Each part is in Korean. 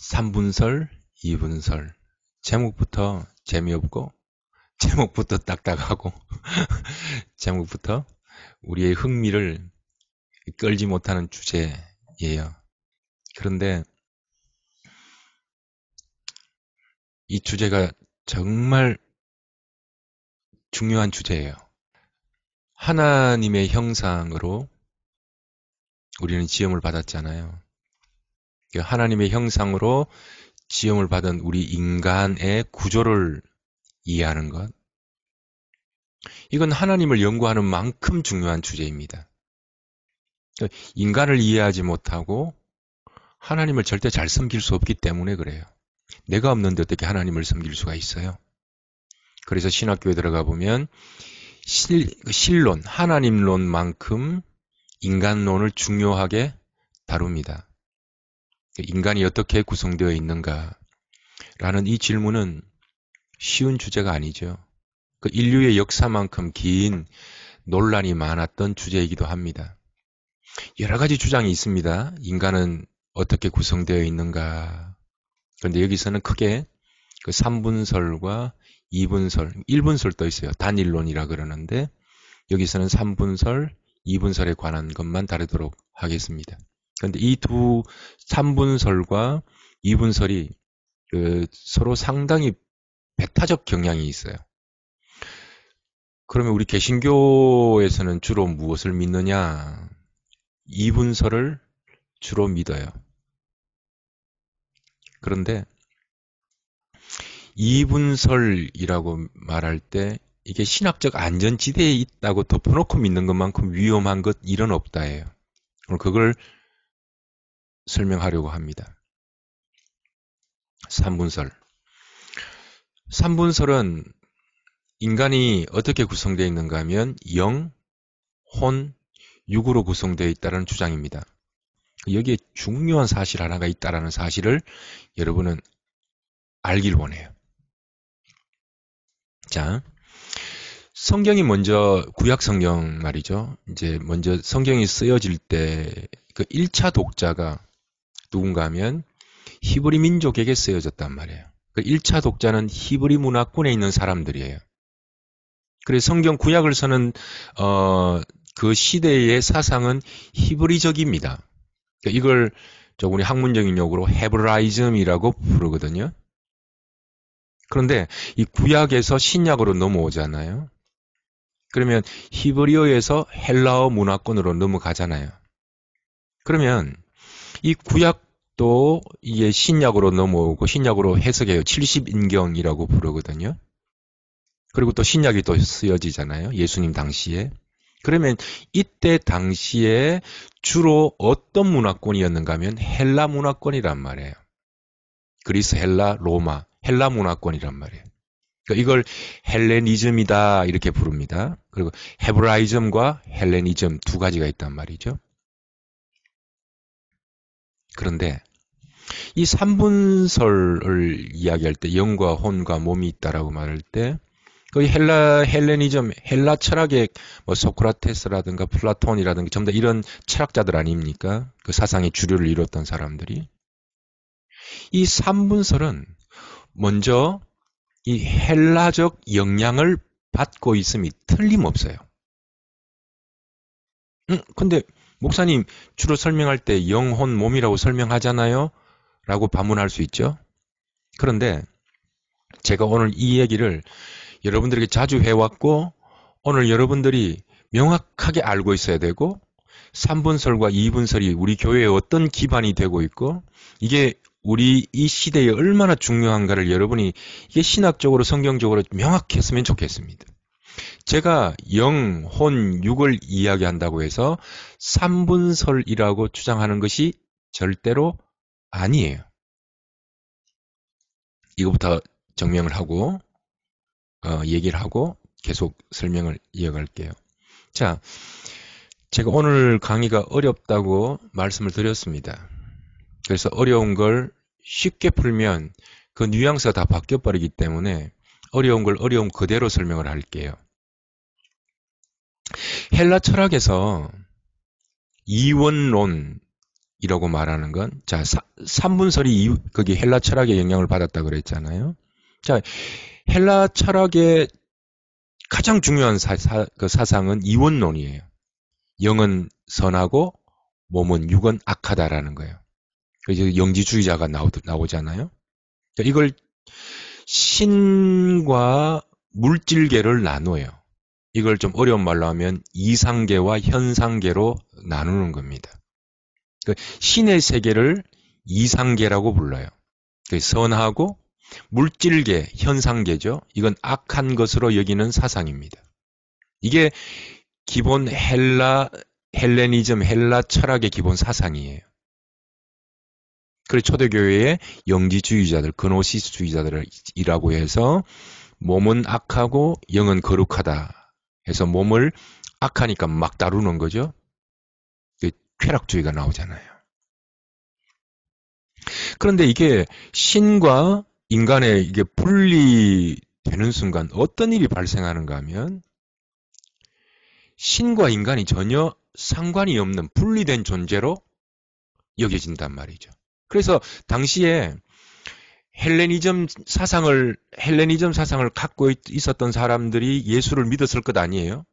3분설, 2분설. 제목부터 재미없고, 제목부터 딱딱하고, 제목부터 우리의 흥미를 끌지 못하는 주제예요. 그런데 이 주제가 정말 중요한 주제예요. 하나님의 형상으로 우리는 지음을 받았잖아요. 하나님의 형상으로 지음을 받은 우리 인간의 구조를 이해하는 것. 이건 하나님을 연구하는 만큼 중요한 주제입니다. 인간을 이해하지 못하고 하나님을 절대 잘 섬길 수 없기 때문에 그래요. 내가 없는데 어떻게 하나님을 섬길 수가 있어요? 그래서 신학교에 들어가 보면 신론, 하나님론만큼 인간론을 중요하게 다룹니다. 인간이 어떻게 구성되어 있는가? 라는 이 질문은 쉬운 주제가 아니죠. 그 인류의 역사만큼 긴 논란이 많았던 주제이기도 합니다. 여러 가지 주장이 있습니다. 인간은 어떻게 구성되어 있는가? 그런데 여기서는 크게 그 3분설과 2분설, 1분설도 있어요. 단일론이라 그러는데 여기서는 3분설, 2분설에 관한 것만 다루도록 하겠습니다. 그런데 이 3분설과 2분설이 서로 상당히 배타적 경향이 있어요. 그러면 우리 개신교에서는 주로 무엇을 믿느냐? 2분설을 주로 믿어요. 그런데 2분설이라고 말할 때 이게 신학적 안전지대에 있다고 덮어놓고 믿는 것만큼 위험한 것 일은 없다예요. 오늘 그걸 설명하려고 합니다. 3분설. 3분설은 인간이 어떻게 구성되어 있는가 하면 영, 혼, 육으로 구성되어 있다는 주장입니다. 여기에 중요한 사실 하나가 있다는 사실을 여러분은 알길 원해요. 자, 성경이 먼저 구약 성경 말이죠. 이제 먼저 성경이 쓰여질 때 그 1차 독자가 누군가 하면 히브리 민족에게 쓰여졌단 말이에요. 그 1차 독자는 히브리 문화권에 있는 사람들이에요. 그래서 성경 구약을 쓰는 그 시대의 사상은 히브리적입니다. 그러니까 이걸 우리 학문적인 용어로 헤브라이즘이라고 부르거든요. 그런데 이 구약에서 신약으로 넘어오잖아요. 그러면 히브리어에서 헬라어 문화권으로 넘어가잖아요. 그러면 이 구약도 이게 신약으로 넘어오고 신약으로 해석해요. 70인경이라고 부르거든요. 그리고 또 신약이 또 쓰여지잖아요. 예수님 당시에. 그러면 이때 당시에 주로 어떤 문화권이었는가 하면 헬라 문화권이란 말이에요. 그리스, 헬라, 로마, 헬라 문화권이란 말이에요. 그러니까 이걸 헬레니즘이다 이렇게 부릅니다. 그리고 헤브라이즘과 헬레니즘 두 가지가 있단 말이죠. 그런데 이 3분설을 이야기할 때 영과 혼과 몸이 있다라고 말할 때 거의 헬레니즘, 헬라 철학의 소크라테스라든가 플라톤이라든가 전부 다 이런 철학자들 아닙니까? 그 사상의 주류를 이뤘던 사람들이. 이 3분설은 먼저 이 헬라적 영향을 받고 있음이 틀림없어요. 근데 목사님 주로 설명할 때 영혼, 몸이라고 설명하잖아요? 라고 반문할 수 있죠. 그런데 제가 오늘 이 얘기를 여러분들에게 자주 해왔고 오늘 여러분들이 명확하게 알고 있어야 되고 3분설과 2분설이 우리 교회에 어떤 기반이 되고 있고 이게 우리 이 시대에 얼마나 중요한가를 여러분이 이게 신학적으로 성경적으로 명확히 했으면 좋겠습니다. 제가 영, 혼, 육을 이야기한다고 해서 3분설이라고 주장하는 것이 절대로 아니에요. 이거부터 정명을 하고 얘기를 하고 계속 설명을 이어갈게요. 자, 제가 오늘 강의가 어렵다고 말씀을 드렸습니다. 그래서 어려운 걸 쉽게 풀면 그 뉘앙스가 다 바뀌어버리기 때문에 어려운 걸 어려움 그대로 설명을 할게요. 헬라 철학에서 이원론, 이라고 말하는 건, 자, 삼분설이 거기 헬라 철학의 영향을 받았다 그랬잖아요. 자, 헬라 철학의 가장 중요한 그 사상은 이원론이에요. 영은 선하고 몸은 육은 악하다라는 거예요. 그래서 영지주의자가 나오잖아요. 자, 이걸 신과 물질계를 나눠요. 이걸 좀 어려운 말로 하면 이상계와 현상계로 나누는 겁니다. 신의 세계를 이상계라고 불러요. 선하고 물질계, 현상계죠. 이건 악한 것으로 여기는 사상입니다. 이게 기본 헬레니즘, 헬라 철학의 기본 사상이에요. 그래서 초대교회의 영지주의자들, 그노시스주의자들이라고 해서 몸은 악하고 영은 거룩하다 해서 몸을 악하니까 막 다루는 거죠. 쾌락주의가 나오잖아요. 그런데 이게 신과 인간의 이게 분리되는 순간 어떤 일이 발생하는가 하면 신과 인간이 전혀 상관이 없는 분리된 존재로 여겨진단 말이죠. 그래서 당시에 헬레니즘 사상을 갖고 있었던 사람들이 예수를 믿었을 것 아니에요?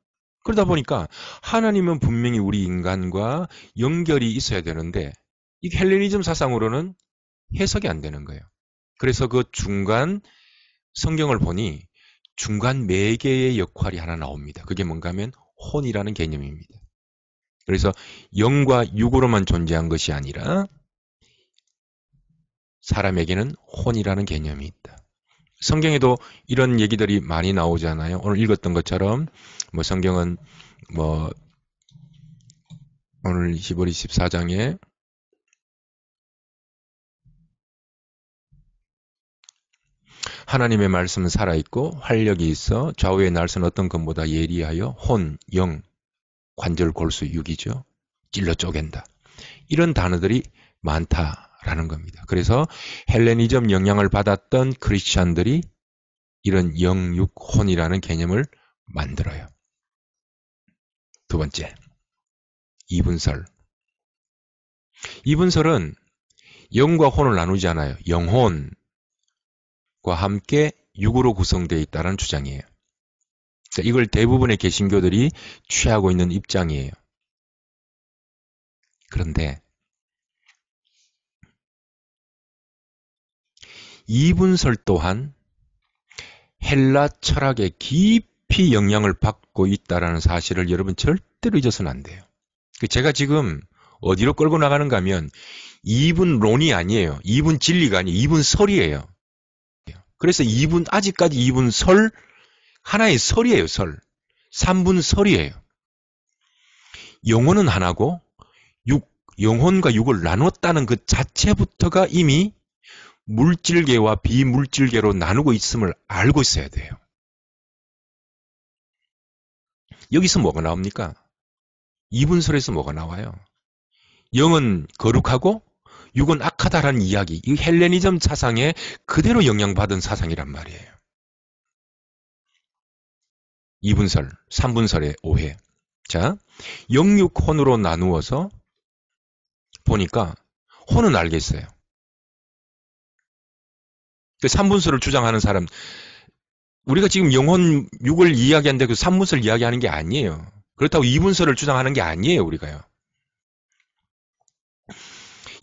그러다 보니까 하나님은 분명히 우리 인간과 연결이 있어야 되는데 이 헬레니즘 사상으로는 해석이 안 되는 거예요. 그래서 그 중간 성경을 보니 중간 매개의 역할이 하나 나옵니다. 그게 뭔가 하면 혼이라는 개념입니다. 그래서 영과 육으로만 존재한 것이 아니라 사람에게는 혼이라는 개념이 있다. 성경에도 이런 얘기들이 많이 나오잖아요. 오늘 읽었던 것처럼 뭐 성경은 뭐 오늘 25, 24장에 하나님의 말씀은 살아있고 활력이 있어 좌우의 날선 어떤 것보다 예리하여 혼, 영, 관절, 골수, 육이죠. 찔러 쪼갠다. 이런 단어들이 많다라는 겁니다. 그래서 헬레니즘 영향을 받았던 크리스찬들이 이런 영, 육, 혼이라는 개념을 만들어요. 두 번째, 이분설. 이분설은 영과 혼을 나누지 않아요. 영혼과 함께 육으로 구성되어 있다는 주장이에요. 이걸 대부분의 개신교들이 취하고 있는 입장이에요. 그런데 이분설 또한 헬라 철학에 깊이 영향을 받고 있다는 사실을 여러분 절대로 잊어서는 안 돼요. 제가 지금 어디로 끌고 나가는가 하면 이분론이 아니에요. 이분 진리가 아니에요. 이분설이에요. 그래서 아직까지 이분설, 하나의 설이에요, 설. 삼분설이에요. 영혼은 하나고, 영혼과 육을 나눴다는 그 자체부터가 이미 물질계와 비물질계로 나누고 있음을 알고 있어야 돼요. 여기서 뭐가 나옵니까? 이분설에서 뭐가 나와요? 영은 거룩하고 육은 악하다라는 이야기, 이 헬레니즘 사상에 그대로 영향받은 사상이란 말이에요. 이분설, 삼분설의 오해. 자, 영육혼으로 나누어서 보니까 혼은 알겠어요. 그 삼분설을 주장하는 사람, 우리가 지금 영혼 육을 이야기하는데 그 삼분설 이야기하는 게 아니에요. 그렇다고 이분설을 주장하는 게 아니에요, 우리가요.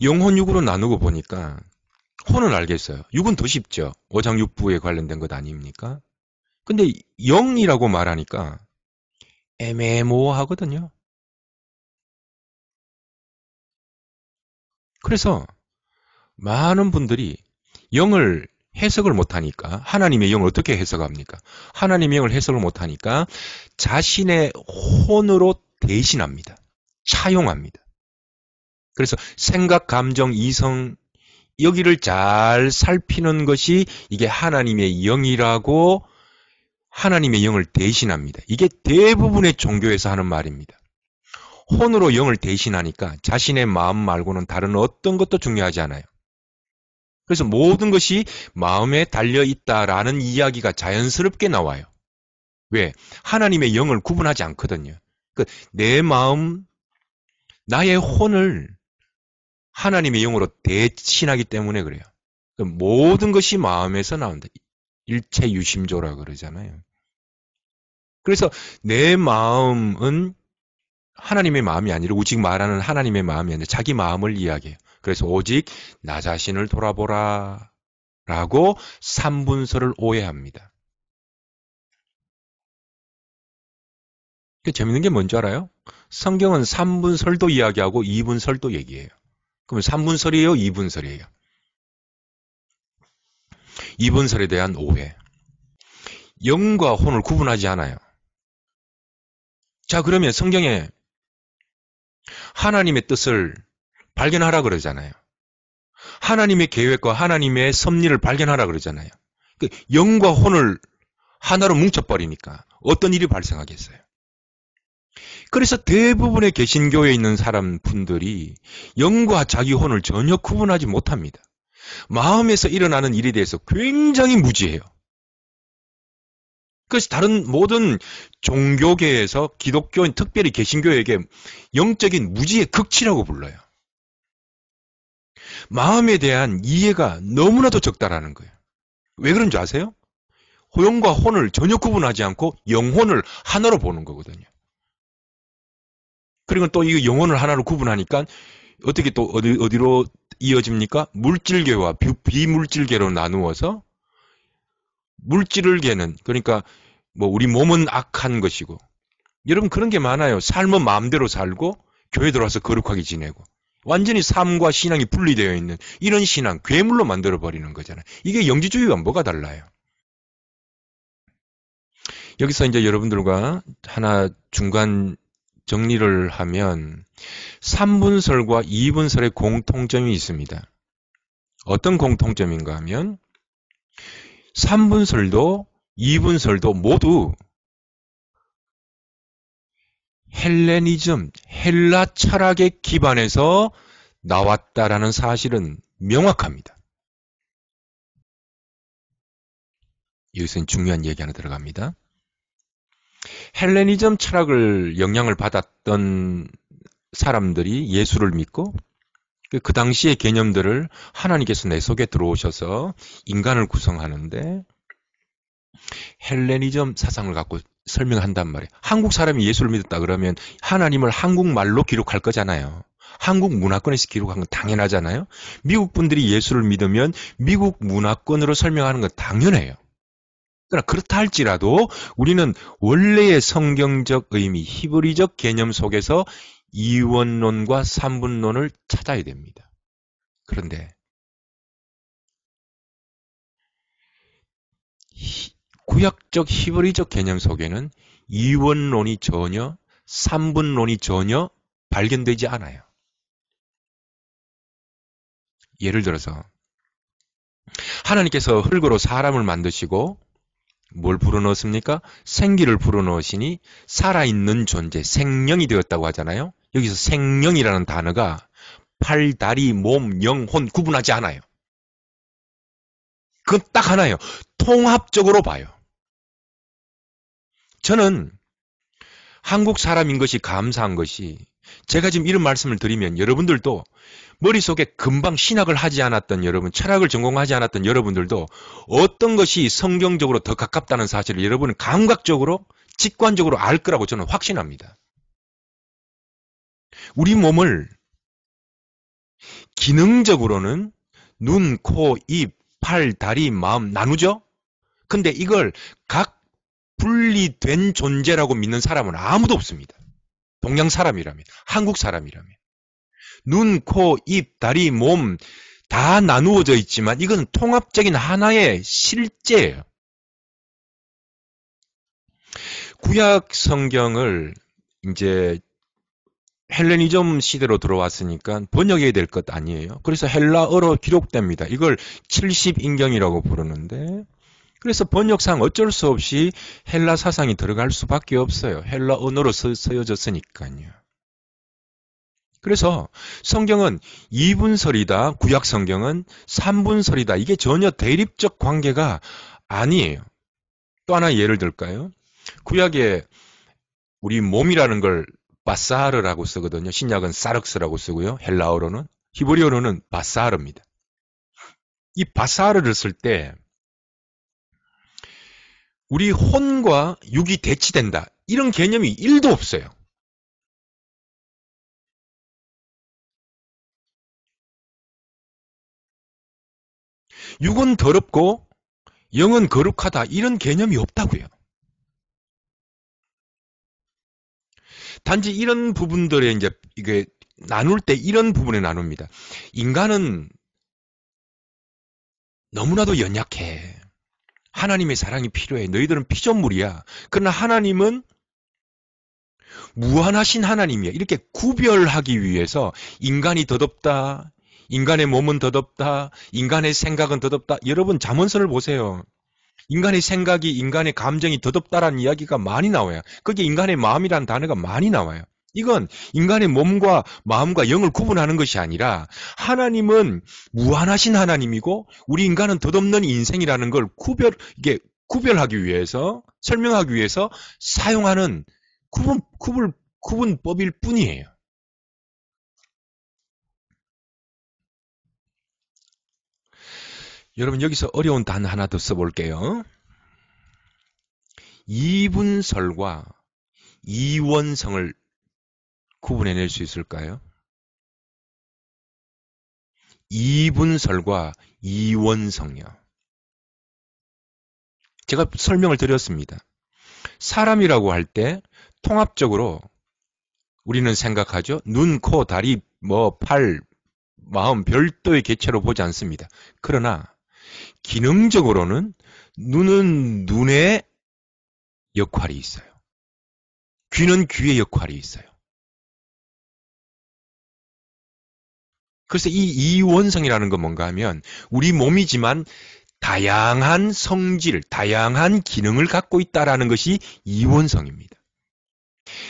영혼 육으로 나누고 보니까 혼은 알겠어요. 육은 더 쉽죠. 오장육부에 관련된 것 아닙니까? 근데 영이라고 말하니까 애매모호하거든요. 그래서 많은 분들이 영을 해석을 못하니까 하나님의 영을 어떻게 해석합니까? 하나님의 영을 해석을 못하니까 자신의 혼으로 대신합니다. 차용합니다. 그래서 생각, 감정, 이성 여기를 잘 살피는 것이 이게 하나님의 영이라고 하나님의 영을 대신합니다. 이게 대부분의 종교에서 하는 말입니다. 혼으로 영을 대신하니까 자신의 마음 말고는 다른 어떤 것도 중요하지 않아요. 그래서 모든 것이 마음에 달려있다라는 이야기가 자연스럽게 나와요. 왜? 하나님의 영을 구분하지 않거든요. 내 마음, 나의 혼을 하나님의 영으로 대신하기 때문에 그래요. 모든 것이 마음에서 나온다. 일체 유심조라 그러잖아요. 그래서 내 마음은 하나님의 마음이 아니라 오직 말하는 하나님의 마음이 아니라 자기 마음을 이야기해요. 그래서 오직 나 자신을 돌아보라 라고 삼분설을 오해합니다. 재밌는 게 뭔지 알아요? 성경은 3분설도 이야기하고 2분설도 얘기해요. 그러면 3분설이에요? 2분설이에요? 2분설에 대한 오해. 영과 혼을 구분하지 않아요. 자, 그러면 성경에 하나님의 뜻을 발견하라 그러잖아요. 하나님의 계획과 하나님의 섭리를 발견하라 그러잖아요. 영과 혼을 하나로 뭉쳐버리니까 어떤 일이 발생하겠어요? 그래서 대부분의 개신교에 있는 분들이 영과 자기 혼을 전혀 구분하지 못합니다. 마음에서 일어나는 일에 대해서 굉장히 무지해요. 그래서 다른 모든 종교계에서 기독교인, 특별히 개신교에게 영적인 무지의 극치라고 불러요. 마음에 대한 이해가 너무나도 적다라는 거예요. 왜 그런 줄 아세요? 영과 혼을 전혀 구분하지 않고 영혼을 하나로 보는 거거든요. 그리고 또 이 영혼을 하나로 구분하니까 어떻게 또 어디로 이어집니까? 물질계와 비물질계로 나누어서 물질을 계는, 그러니까 뭐 우리 몸은 악한 것이고, 여러분 그런 게 많아요. 삶은 마음대로 살고 교회 들어와서 거룩하게 지내고 완전히 삶과 신앙이 분리되어 있는 이런 신앙, 괴물로 만들어버리는 거잖아요. 이게 영지주의와 뭐가 달라요? 여기서 이제 여러분들과 하나 중간 정리를 하면 3분설과 2분설의 공통점이 있습니다. 어떤 공통점인가 하면 3분설도 2분설도 모두 헬레니즘, 헬라 철학의 기반에서 나왔다라는 사실은 명확합니다. 여기서는 중요한 얘기 하나 들어갑니다. 헬레니즘 철학을 영향을 받았던 사람들이 예수를 믿고 그 당시의 개념들을 하나님께서 내 속에 들어오셔서 인간을 구성하는데 헬레니즘 사상을 갖고 설명한단 말이에요. 한국 사람이 예수를 믿었다 그러면 하나님을 한국말로 기록할 거잖아요. 한국 문화권에서 기록한 건 당연하잖아요. 미국 분들이 예수를 믿으면 미국 문화권으로 설명하는 건 당연해요. 그러나 그렇다 할지라도 우리는 원래의 성경적 의미, 히브리적 개념 속에서 이원론과 삼분론을 찾아야 됩니다. 그런데 구약적 히브리적 개념 속에는 이원론이 전혀, 삼분론이 전혀 발견되지 않아요. 예를 들어서 하나님께서 흙으로 사람을 만드시고 뭘 불어넣었습니까? 생기를 불어넣으시니 살아있는 존재, 생명이 되었다고 하잖아요. 여기서 생명이라는 단어가 팔, 다리, 몸, 영, 혼 구분하지 않아요. 그건 딱 하나예요. 통합적으로 봐요. 저는 한국 사람인 것이 감사한 것이 제가 지금 이런 말씀을 드리면 여러분들도 머릿속에 금방 신학을 하지 않았던 여러분, 철학을 전공하지 않았던 여러분들도 어떤 것이 성경적으로 더 가깝다는 사실을 여러분은 감각적으로, 직관적으로 알 거라고 저는 확신합니다. 우리 몸을 기능적으로는 눈, 코, 입, 팔, 다리, 마음 나누죠? 근데 이걸 각 분리된 존재라고 믿는 사람은 아무도 없습니다. 동양 사람이라면, 한국 사람이라면. 눈, 코, 입, 다리, 몸 다 나누어져 있지만 이건 통합적인 하나의 실제예요. 구약 성경을 이제 헬레니즘 시대로 들어왔으니까 번역해야 될 것 아니에요. 그래서 헬라어로 기록됩니다. 이걸 70인경이라고 부르는데 그래서 번역상 어쩔 수 없이 헬라 사상이 들어갈 수밖에 없어요. 헬라 언어로 쓰여졌으니까요. 그래서 성경은 2분설이다, 구약 성경은 3분설이다. 이게 전혀 대립적 관계가 아니에요. 또 하나 예를 들까요? 구약에 우리 몸이라는 걸 바사르라고 쓰거든요. 신약은 사륵스라고 쓰고요. 헬라어로는. 히브리어로는 바사르입니다. 이 바사르를 쓸 때 우리 혼과 육이 대치된다. 이런 개념이 1도 없어요. 육은 더럽고 영은 거룩하다. 이런 개념이 없다고요. 단지 이런 부분들에 이제 이게 나눌 때 이런 부분에 나눕니다. 인간은 너무나도 연약해. 하나님의 사랑이 필요해. 너희들은 피조물이야. 그러나 하나님은 무한하신 하나님이야. 이렇게 구별하기 위해서 인간이 더럽다. 인간의 몸은 더럽다. 인간의 생각은 더럽다. 여러분 잠언서를 보세요. 인간의 생각이, 인간의 감정이 더럽다라는 이야기가 많이 나와요. 거기에 인간의 마음이라는 단어가 많이 나와요. 이건 인간의 몸과 마음과 영을 구분하는 것이 아니라 하나님은 무한하신 하나님이고 우리 인간은 덧없는 인생이라는 걸 구별하기 위해서, 설명하기 위해서 사용하는 구분법일 뿐이에요. 여러분 여기서 어려운 단어 하나 더 써볼게요. 이분설과 이원성을 구분해낼 수 있을까요? 이분설과 이원성이요. 제가 설명을 드렸습니다. 사람이라고 할 때 통합적으로 우리는 생각하죠. 눈, 코, 다리, 팔, 마음 별도의 개체로 보지 않습니다. 그러나 기능적으로는 눈은 눈의 역할이 있어요. 귀는 귀의 역할이 있어요. 그래서 이 이원성이라는 건 뭔가 하면 우리 몸이지만 다양한 성질, 다양한 기능을 갖고 있다는 것이 이원성입니다.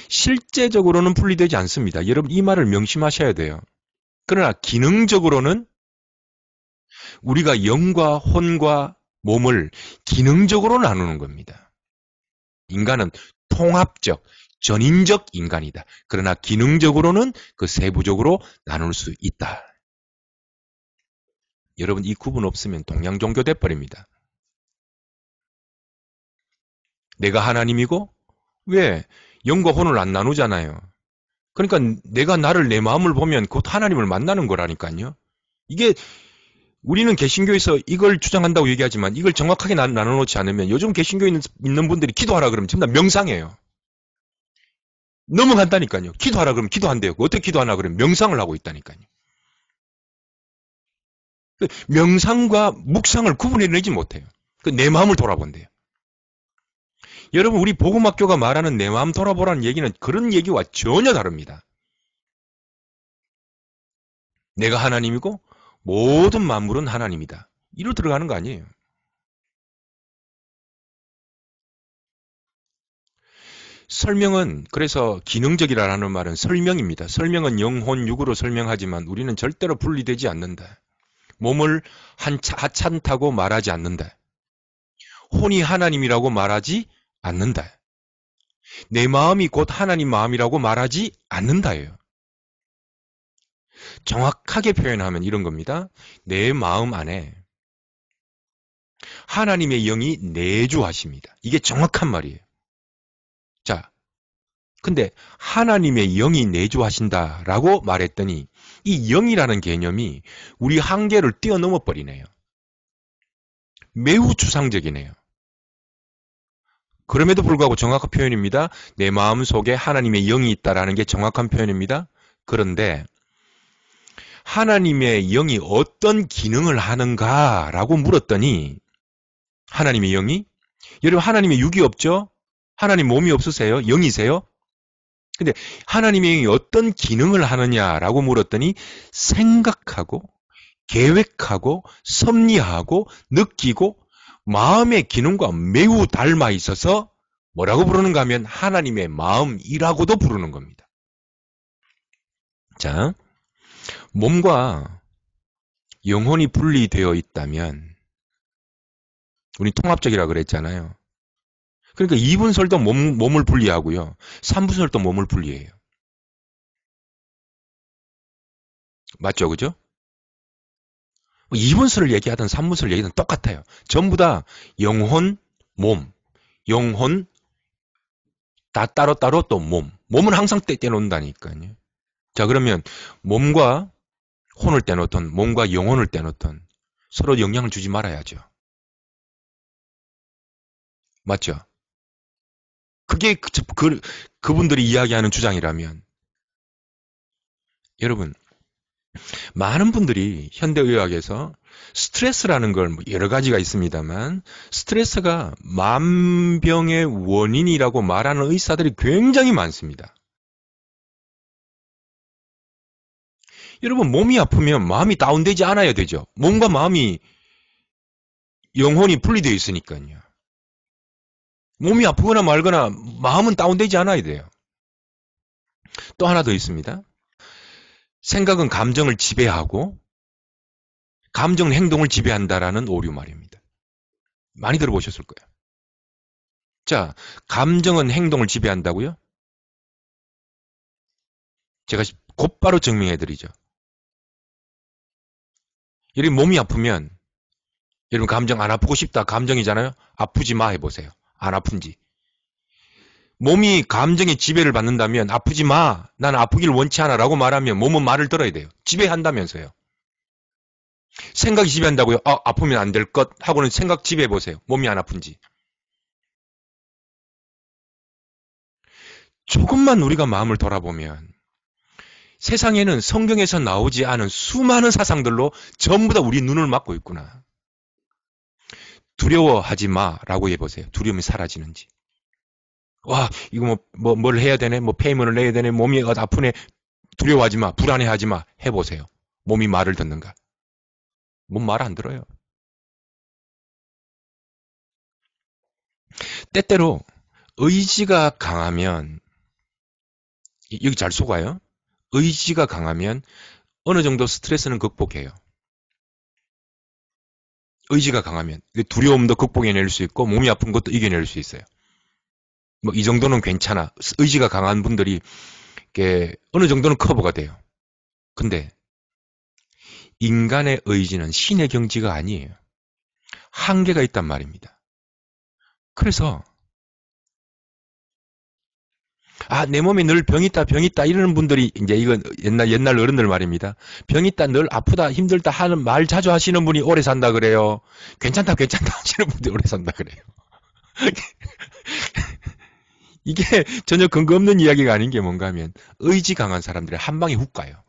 실제적으로는 분리되지 않습니다. 여러분 이 말을 명심하셔야 돼요. 그러나 기능적으로는 우리가 영과 혼과 몸을 기능적으로 나누는 겁니다. 인간은 통합적, 전인적 인간이다. 그러나 기능적으로는 그 세부적으로 나눌 수 있다. 여러분 이 구분 없으면 동양 종교 돼버립니다. 내가 하나님이고 왜 영과 혼을 안 나누잖아요. 그러니까 내가 나를 내 마음을 보면 곧 하나님을 만나는 거라니까요. 이게 우리는 개신교에서 이걸 주장한다고 얘기하지만 이걸 정확하게 나눠놓지 않으면 요즘 개신교에 있는 분들이 기도하라 그러면 전부 다 명상해요. 넘어간다니까요. 기도하라 그러면 기도한대요. 어떻게 기도하나 그러면 명상을 하고 있다니까요. 명상과 묵상을 구분해내지 못해요. 내 마음을 돌아본대요. 여러분 우리 복음학교가 말하는 내 마음 돌아보라는 얘기는 그런 얘기와 전혀 다릅니다. 내가 하나님이고 모든 만물은 하나님이다. 이로 들어가는 거 아니에요. 설명은 그래서 기능적이라는 말은 설명입니다. 설명은 영혼, 육으로 설명하지만 우리는 절대로 분리되지 않는다. 몸을 하찮다고 말하지 않는다. 혼이 하나님이라고 말하지 않는다. 내 마음이 곧 하나님 마음이라고 말하지 않는다예요. 정확하게 표현하면 이런 겁니다. 내 마음 안에 하나님의 영이 내주하십니다. 이게 정확한 말이에요. 자, 근데 하나님의 영이 내주하신다라고 말했더니 이 영이라는 개념이 우리 한계를 뛰어넘어 버리네요. 매우 추상적이네요. 그럼에도 불구하고 정확한 표현입니다. 내 마음 속에 하나님의 영이 있다라는 게 정확한 표현입니다. 그런데 하나님의 영이 어떤 기능을 하는가라고 물었더니 하나님의 영이 여러분 하나님의 육이 없죠? 하나님 몸이 없으세요? 영이세요? 근데 하나님의 영이 어떤 기능을 하느냐라고 물었더니 생각하고 계획하고 섭리하고 느끼고 마음의 기능과 매우 닮아 있어서 뭐라고 부르는가 하면 하나님의 마음이라고도 부르는 겁니다. 자, 몸과 영혼이 분리되어 있다면 우리 통합적이라 그랬잖아요. 그러니까 2분설도 몸을 분리하고요. 3분설도 몸을 분리해요. 맞죠? 그죠? 2분수를 얘기하든 3분수를 얘기하든 똑같아요. 전부 다 영혼, 몸, 영혼, 다 따로따로 또 몸. 몸은 항상 떼놓는다니까요. 자, 그러면 몸과 혼을 떼놓던, 몸과 영혼을 떼놓던 서로 영향을 주지 말아야죠. 맞죠? 그게 그분들이 이야기하는 주장이라면 여러분, 많은 분들이 현대의학에서 스트레스라는 걸 여러 가지가 있습니다만 스트레스가 만병의 원인이라고 말하는 의사들이 굉장히 많습니다. 여러분, 몸이 아프면 마음이 다운되지 않아야 되죠. 몸과 마음이 영혼이 분리되어 있으니까요. 몸이 아프거나 말거나 마음은 다운되지 않아야 돼요. 또 하나 더 있습니다. 생각은 감정을 지배하고 감정은 행동을 지배한다라는 오류 말입니다. 많이 들어보셨을 거예요. 자, 감정은 행동을 지배한다고요? 제가 곧바로 증명해드리죠. 여러분 몸이 아프면 여러분 감정 안 아프고 싶다 감정이잖아요. 아프지 마 해보세요. 안 아픈지. 몸이 감정의 지배를 받는다면 아프지 마. 난 아프길 원치 않아 라고 말하면 몸은 말을 들어야 돼요. 지배한다면서요. 생각이 지배한다고요? 아프면 안 될 것 하고는 생각 지배해보세요. 몸이 안 아픈지. 조금만 우리가 마음을 돌아보면 세상에는 성경에서 나오지 않은 수많은 사상들로 전부 다 우리 눈을 막고 있구나. 두려워하지 마라고 해보세요. 두려움이 사라지는지. 와, 이거 뭘 해야 되네? 페이먼을 내야 되네? 몸이 아프네? 두려워하지 마. 불안해하지 마. 해보세요. 몸이 말을 듣는가? 몸 말 안 들어요. 때때로 의지가 강하면 여기 잘 속아요. 의지가 강하면 어느 정도 스트레스는 극복해요. 의지가 강하면 두려움도 극복해낼 수 있고 몸이 아픈 것도 이겨낼 수 있어요. 이 정도는 괜찮아. 의지가 강한 분들이 어느 정도는 커버가 돼요. 근데 인간의 의지는 신의 경지가 아니에요. 한계가 있단 말입니다. 그래서 내 몸에 늘 병 있다 이러는 분들이 이제 이건 옛날 어른들 말입니다. 병 있다, 늘 아프다, 힘들다 하는 말 자주 하시는 분이 오래 산다 그래요. 괜찮다 하시는 분들이 오래 산다 그래요. 이게 전혀 근거 없는 이야기가 아닌 게 뭔가 하면 의지 강한 사람들이 한 방에 훅 가요.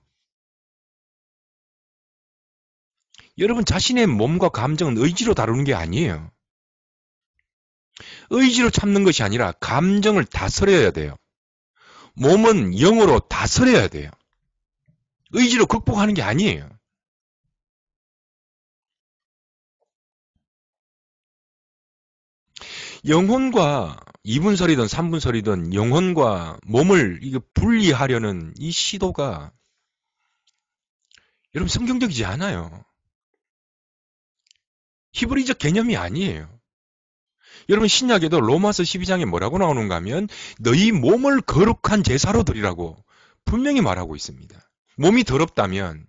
여러분 자신의 몸과 감정은 의지로 다루는 게 아니에요. 의지로 참는 것이 아니라 감정을 다스려야 돼요. 몸은 영으로 다스려야 돼요. 의지로 극복하는 게 아니에요. 영혼과 2분설이든 3분설이든 영혼과 몸을 이거 분리하려는 이 시도가 여러분 성경적이지 않아요. 히브리적 개념이 아니에요. 여러분 신약에도 로마서 12장에 뭐라고 나오는가 하면 너희 몸을 거룩한 제사로 드리라고 분명히 말하고 있습니다. 몸이 더럽다면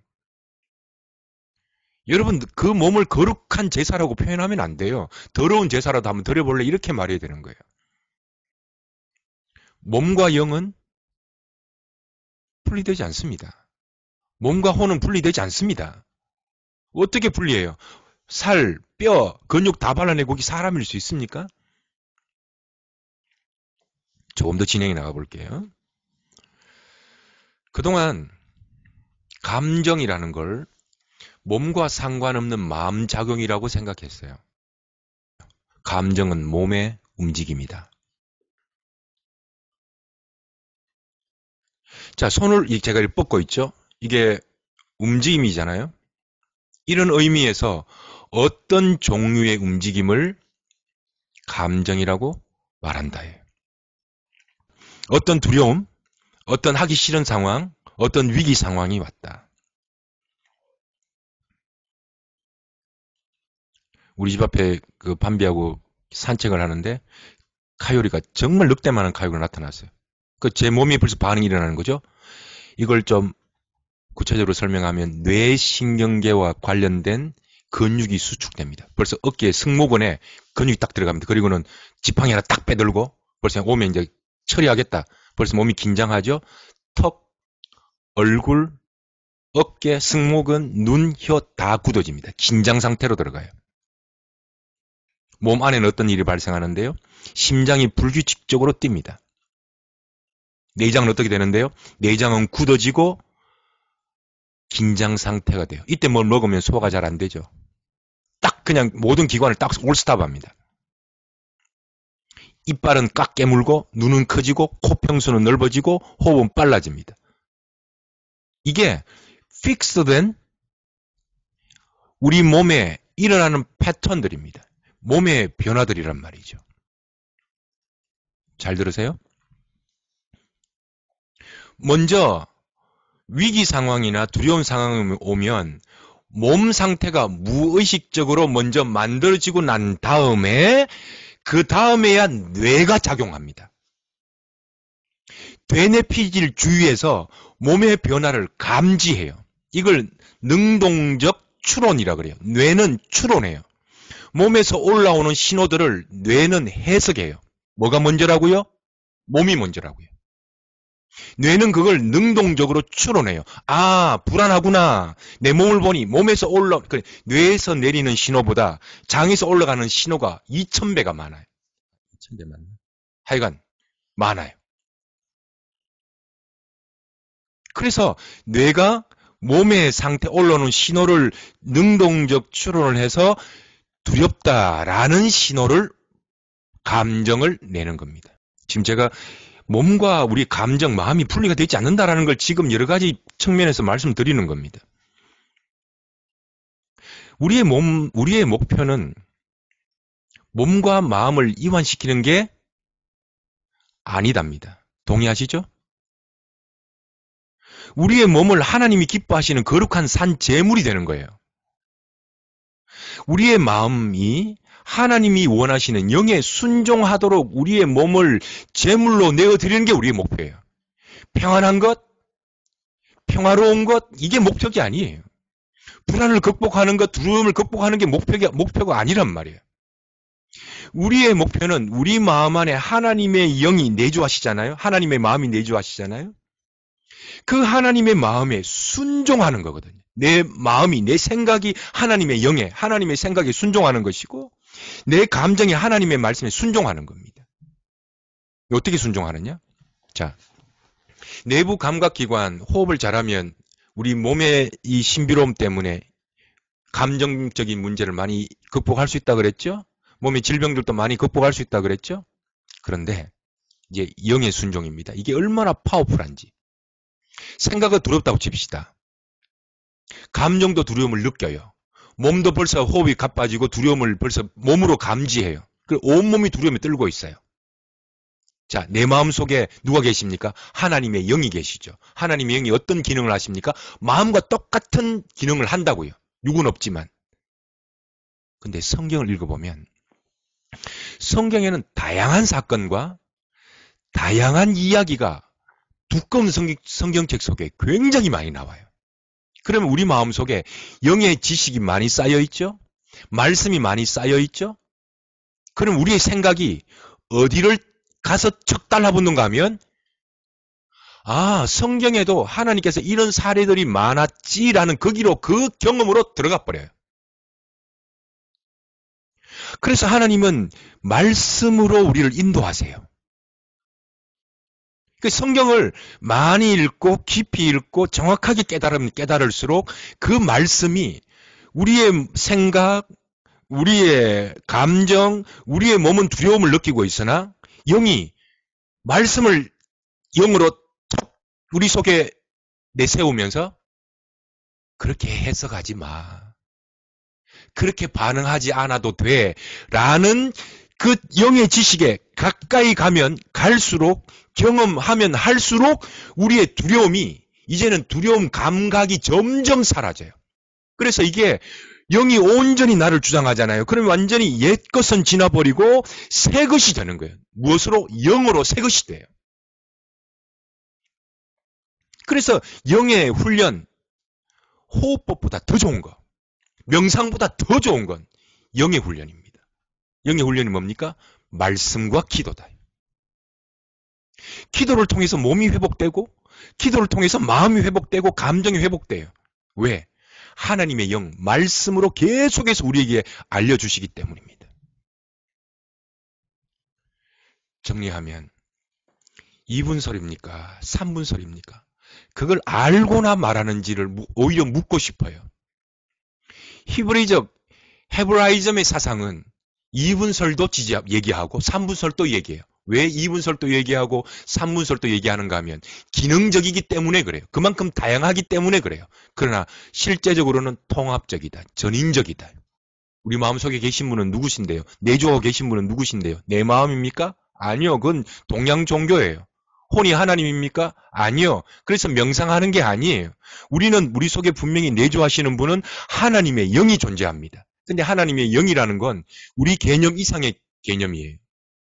여러분 그 몸을 거룩한 제사라고 표현하면 안 돼요. 더러운 제사라도 한번 드려볼래 이렇게 말해야 되는 거예요. 몸과 영은 분리되지 않습니다. 몸과 혼은 분리되지 않습니다. 어떻게 분리해요? 살, 뼈, 근육 다 발라내고 그게 사람일 수 있습니까? 조금 더 진행해 나가 볼게요. 그동안 감정이라는 걸 몸과 상관없는 마음작용이라고 생각했어요. 감정은 몸의 움직임이다. 자, 손을 제가 이렇게 뻗고 있죠? 이게 움직임이잖아요. 이런 의미에서 어떤 종류의 움직임을 감정이라고 말한다예요. 어떤 두려움, 어떤 하기 싫은 상황, 어떤 위기 상황이 왔다. 우리 집 앞에 그 밤비하고 산책을 하는데 카요리가 정말 늑대만한 카요리가 나타났어요. 그 제 몸에 벌써 반응이 일어나는 거죠. 이걸 좀 구체적으로 설명하면 뇌신경계와 관련된 근육이 수축됩니다. 벌써 어깨에 승모근에 근육이 딱 들어갑니다. 그리고는 지팡이 하나 딱 빼들고 벌써 오면 이제 처리하겠다. 벌써 몸이 긴장하죠. 턱, 얼굴, 어깨, 승모근, 눈, 혀 다 굳어집니다. 긴장 상태로 들어가요. 몸 안에는 어떤 일이 발생하는데요? 심장이 불규칙적으로 뜁니다. 내장은 어떻게 되는데요? 내장은 굳어지고 긴장 상태가 돼요. 이때 뭘 먹으면 소화가 잘 안 되죠. 딱 그냥 모든 기관을 딱 올스탑합니다. 이빨은 꽉 깨물고 눈은 커지고 코평수는 넓어지고 호흡은 빨라집니다. 이게 픽스된 우리 몸에 일어나는 패턴들입니다. 몸의 변화들이란 말이죠. 잘 들으세요? 먼저 위기 상황이나 두려운 상황이 오면 몸 상태가 무의식적으로 먼저 만들어지고 난 다음에 그 다음에야 뇌가 작용합니다. 뇌내피질 주위에서 몸의 변화를 감지해요. 이걸 능동적 추론이라 그래요. 뇌는 추론해요. 몸에서 올라오는 신호들을 뇌는 해석해요. 뭐가 먼저라고요? 몸이 먼저라고요. 뇌는 그걸 능동적으로 추론해요. 아, 불안하구나. 내 몸을 보니 몸에서 그래, 뇌에서 내리는 신호보다 장에서 올라가는 신호가 2000배가 많아요. 2000배 맞나? 하여간 많아요. 그래서 뇌가 몸의 상태 올라오는 신호를 능동적 추론을 해서 두렵다라는 신호를 감정을 내는 겁니다. 지금 제가 몸과 우리 감정, 마음이 분리가 되지 않는다라는 걸 지금 여러 가지 측면에서 말씀드리는 겁니다. 우리의 목표는 몸과 마음을 이완시키는 게 아니답니다. 동의하시죠? 우리의 몸을 하나님이 기뻐하시는 거룩한 산 제물이 되는 거예요. 우리의 마음이 하나님이 원하시는 영에 순종하도록 우리의 몸을 제물로 내어드리는 게 우리의 목표예요. 평안한 것, 평화로운 것, 이게 목표가 아니에요. 불안을 극복하는 것, 두려움을 극복하는 게 목표가 아니란 말이에요. 우리의 목표는 우리 마음 안에 하나님의 영이 내주하시잖아요. 하나님의 마음이 내주하시잖아요. 그 하나님의 마음에 순종하는 거거든요. 내 마음이, 내 생각이 하나님의 영에, 하나님의 생각에 순종하는 것이고 내 감정이 하나님의 말씀에 순종하는 겁니다. 어떻게 순종하느냐? 자, 내부 감각기관, 호흡을 잘하면 우리 몸의 이 신비로움 때문에 감정적인 문제를 많이 극복할 수 있다 그랬죠? 몸의 질병들도 많이 극복할 수 있다 그랬죠? 그런데 이제 영의 순종입니다. 이게 얼마나 파워풀한지. 생각은 두렵다고 칩시다. 감정도 두려움을 느껴요. 몸도 벌써 호흡이 가빠지고 두려움을 벌써 몸으로 감지해요. 그리고 온몸이 두려움에 떨고 있어요. 자, 내 마음속에 누가 계십니까? 하나님의 영이 계시죠. 하나님의 영이 어떤 기능을 하십니까? 마음과 똑같은 기능을 한다고요. 육은 없지만. 근데 성경을 읽어보면 성경에는 다양한 사건과 다양한 이야기가 두꺼운 성경책 속에 굉장히 많이 나와요. 그러면 우리 마음속에 영의 지식이 많이 쌓여 있죠? 말씀이 많이 쌓여 있죠? 그럼 우리의 생각이 어디를 가서 척 달라붙는가 하면 아, 성경에도 하나님께서 이런 사례들이 많았지라는 거기로 그 경험으로 들어가 버려요. 그래서 하나님은 말씀으로 우리를 인도하세요. 그 성경을 많이 읽고 깊이 읽고 정확하게 깨달으면 깨달을수록 그 말씀이 우리의 생각, 우리의 감정, 우리의 몸은 두려움을 느끼고 있으나 영이 말씀을 영으로 우리 속에 내세우면서 그렇게 해석하지 마. 그렇게 반응하지 않아도 돼. 라는 그 영의 지식에 가까이 가면 갈수록 경험하면 할수록 우리의 두려움이 이제는 두려움 감각이 점점 사라져요. 그래서 이게 영이 온전히 나를 주장하잖아요. 그러면 완전히 옛 것은 지나버리고 새 것이 되는 거예요. 무엇으로? 영으로 새 것이 돼요. 그래서 영의 훈련, 호흡법보다 더 좋은 거, 명상보다 더 좋은 건 영의 훈련입니다. 영의 훈련이 뭡니까? 말씀과 기도다. 기도를 통해서 몸이 회복되고, 기도를 통해서 마음이 회복되고, 감정이 회복돼요. 왜? 하나님의 영, 말씀으로 계속해서 우리에게 알려주시기 때문입니다. 정리하면 2분설입니까? 3분설입니까? 그걸 알고나 말하는지를 오히려 묻고 싶어요. 헤브라이즘의 사상은 2분설도 얘기하고 3분설도 얘기해요. 왜 2분설도 얘기하고 3분설도 얘기하는가 하면 기능적이기 때문에 그래요. 그만큼 다양하기 때문에 그래요. 그러나 실제적으로는 통합적이다. 전인적이다. 우리 마음속에 계신 분은 누구신데요? 내주하고 계신 분은 누구신데요? 내 마음입니까? 아니요. 그건 동양 종교예요. 혼이 하나님입니까? 아니요. 그래서 명상하는 게 아니에요. 우리 속에 분명히 내주하시는 분은 하나님의 영이 존재합니다. 근데 하나님의 영이라는 건 우리 개념 이상의 개념이에요.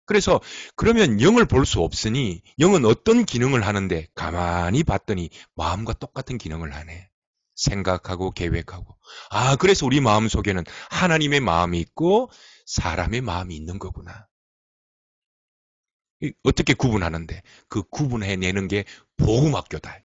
그래서 그러면 영을 볼 수 없으니 영은 어떤 기능을 하는데 가만히 봤더니 마음과 똑같은 기능을 하네. 생각하고 계획하고. 아, 그래서 우리 마음 속에는 하나님의 마음이 있고 사람의 마음이 있는 거구나. 어떻게 구분하는데? 그 구분해내는 게 복음학교다.